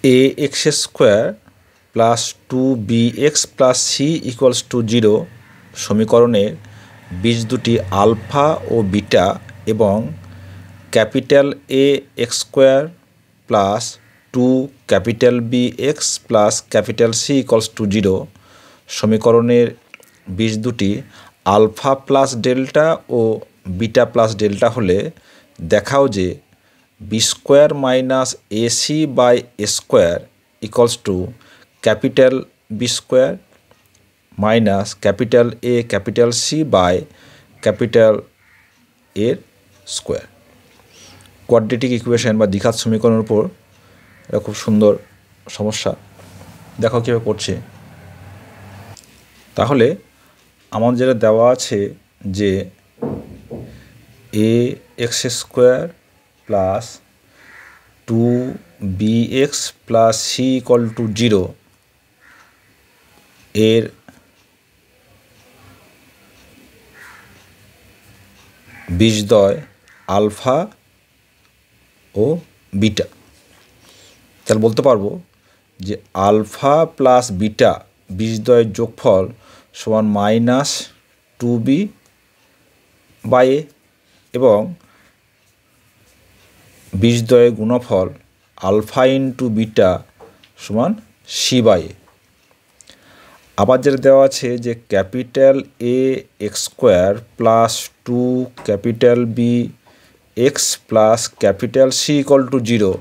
ax square plus 2bx plus C equals to 0 সমীকরণের বীজ দুটি আলফা ও বিটা এবং capital A x square plus 2 capital B x plus capital C equals to 0 সমীকরণের বীজ দুটি আলফা প্লাস ডেল্টা ও বিটা প্লাস ডেল্টা হলে দেখাও যে B square minus AC by A square equals to capital B square minus capital A capital C by capital এর square. Quadratic equation বা দ্বিঘাত সমীকরণের উপর এটা খুব সুন্দর সমস্যা, দেখো কীভাবে করছে। তাহলে আমার যেটা দেওয়া আছে যে a x square plus 2bx plus c equal to 0 এর বীজদ্বয় আলফা ও বিটা। তাহলে বলতে পারবো যে আলফা প্লাস বিটা বীজদ্বয়ের যোগফল সমান মাইনাস 2b বাই এ এবং বীজদ্বয়ের গুণফল আলফা ইন্টু বিটা সমান সি বাই এ। আবার যেটা দেওয়া আছে যে capital A x square plus 2 capital B x plus capital C equal to 0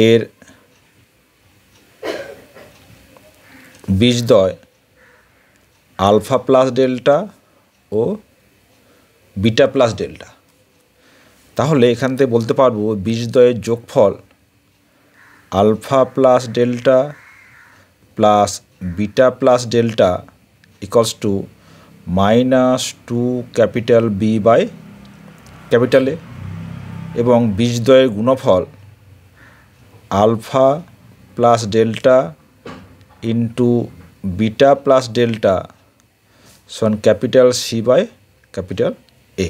এর বীজদ্বয় আলফা প্লাস ডেল্টা ও বিটা প্লাস ডেল্টা। তাহলে এখান থেকে বলতে পারবো বীজদ্বয়ের যোগফল alpha plus delta plus beta plus delta equals to minus 2 capital B by capital A এবং বীজদ্বয়ের গুণফল alpha plus delta into beta plus delta সমান capital C by capital A.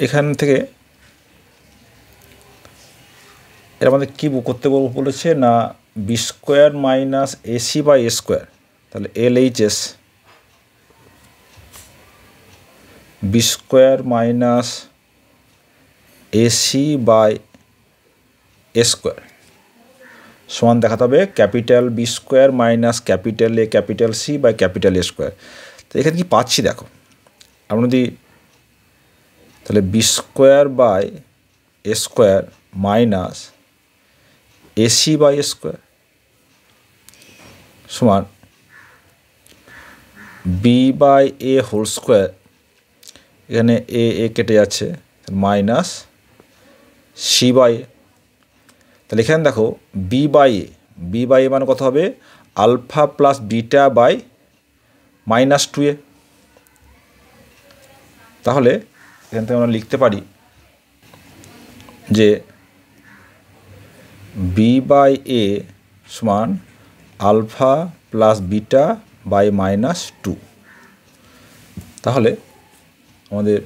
এখান থেকে এর আমাদের কী করতে বলেছে না b square minus AC by A square, তাহলে LHS b square minus AC by A square সমান দেখাতে হবে capital B square minus capital A capital C by capital A square. তো এখানে কি পাচ্ছি দেখো, আমরা যদি তাহলে b square by A square minus AC by A square সমান b by A whole square, এখানে এ কেটে যাচ্ছে মাইনাস সি বাই এ। তাহলে এখানে দেখো বি বাই এ মানে কত হবে alpha plus beta by minus 2a। তাহলে এখান থেকে আমরা লিখতে পারি যে বি বাই এ সমান alpha plus beta by minus 2। তাহলে আমাদের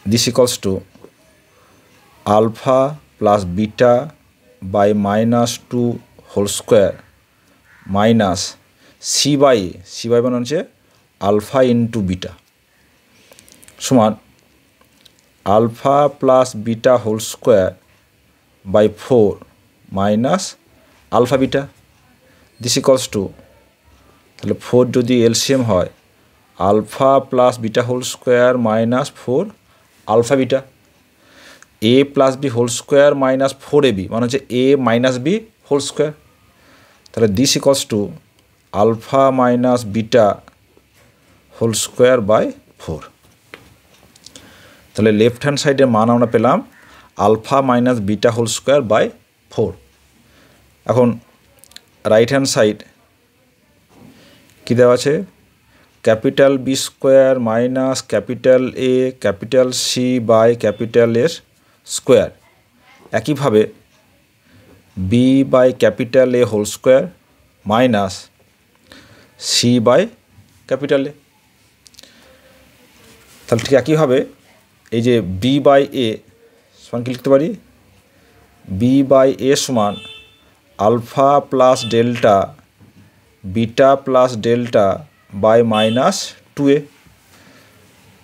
this equals to alpha plus beta by minus 2 whole square minus c by মানে হচ্ছে আলফা ইন্টু বিটা সমান alpha plus beta whole square by 4 minus alpha beta this equals to তাহলে 4 যদি LCM হয় alpha plus beta whole square minus 4 alpha beta a plus b whole square minus 4ab মানে হচ্ছে a minus B whole square. তাহলে this equals to alpha minus beta whole square by 4। তাহলে left hand সাইডের মান আমরা পেলাম alpha minus beta whole square by 4। এখন right hand side কী দেওয়া আছে capital B square minus capital A capital C by capital এর স্কোয়ার, একইভাবে b by capital A whole square minus c by capital A. তাহলে ঠিক একইভাবে এই যে বি বাই এ সমান কি লিখতে পারি, বি বাই এ সমান alpha plus delta beta plus delta by minus 2a।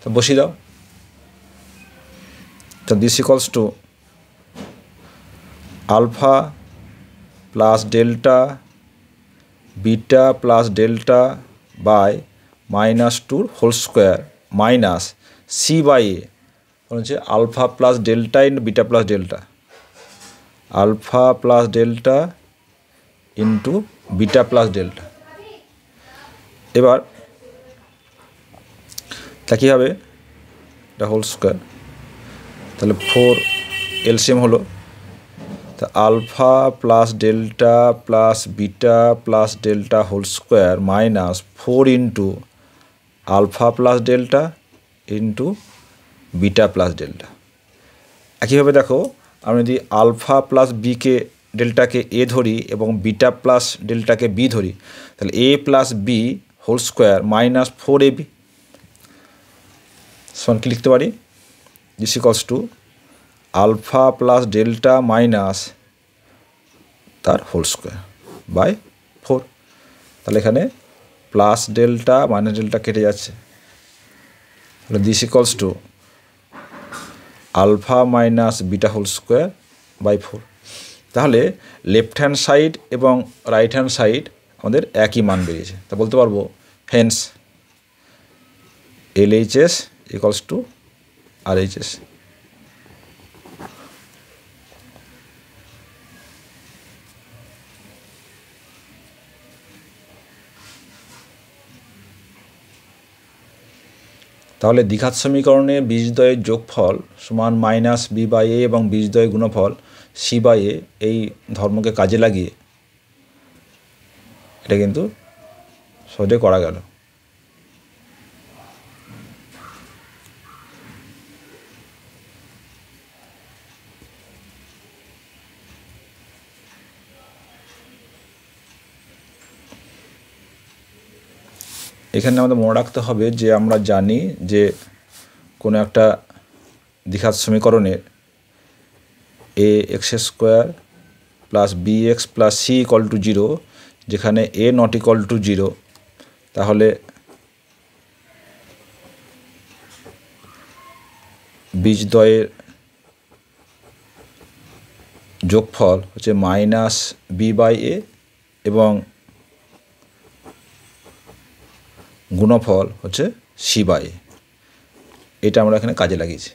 তো বসিয়ে দাও। তো this equals to alpha plus delta beta plus delta by minus 2 whole square minus c by a হচ্ছে alpha plus delta into beta plus delta, alpha plus delta into beta plus delta. এবার তা কী হবে, এটা whole square, তাহলে 4 LCM হলো, তা alpha plus delta plus beta plus delta whole square minus 4 into alpha plus delta into beta plus delta. একইভাবে দেখো, আমি যদি আলফা প্লাস বিকে ডেল্টাকে এ ধরি এবং বিটা প্লাস ডেল্টাকে বি ধরি, তাহলে a plus b whole square minus 4ab সমান কি লিখতে পারি, this equals to alpha plus delta minus তার হোল স্কোয়ার বাই 4। তাহলে এখানে প্লাস ডেল্টা মাইনাস ডেল্টা কেটে যাচ্ছে, তাহলে this equals to alpha minus beta whole square by 4। তাহলে লেফট হ্যান্ড সাইড এবং রাইট হ্যান্ড সাইড আমাদের একই মান বেরিয়েছে। তা বলতে পারবো hence LHS equals to RHS। তাহলে দ্বিঘাত সমীকরণে বীজদ্বয়ের যোগফল সমান মাইনাস বি বাই এ এবং বীজদ্বয়ের গুণফল সি বাই এ, এই ধর্মকে কাজে লাগিয়ে এটা কিন্তু সহজে করা গেল। এখানে আমাদের মনে রাখতে হবে যে আমরা জানি যে কোনো একটা দ্বিঘাত সমীকরণের a x square plus b x plus c equal to 0, যেখানে এ নট ইকুয়াল টু 0, তাহলে বীজদ্বয়ের যোগফল হচ্ছে মাইনাস বি বাই এ এবং গুণফল হচ্ছে সি বাই এ। এটা আমরা এখানে কাজে লাগিয়েছি।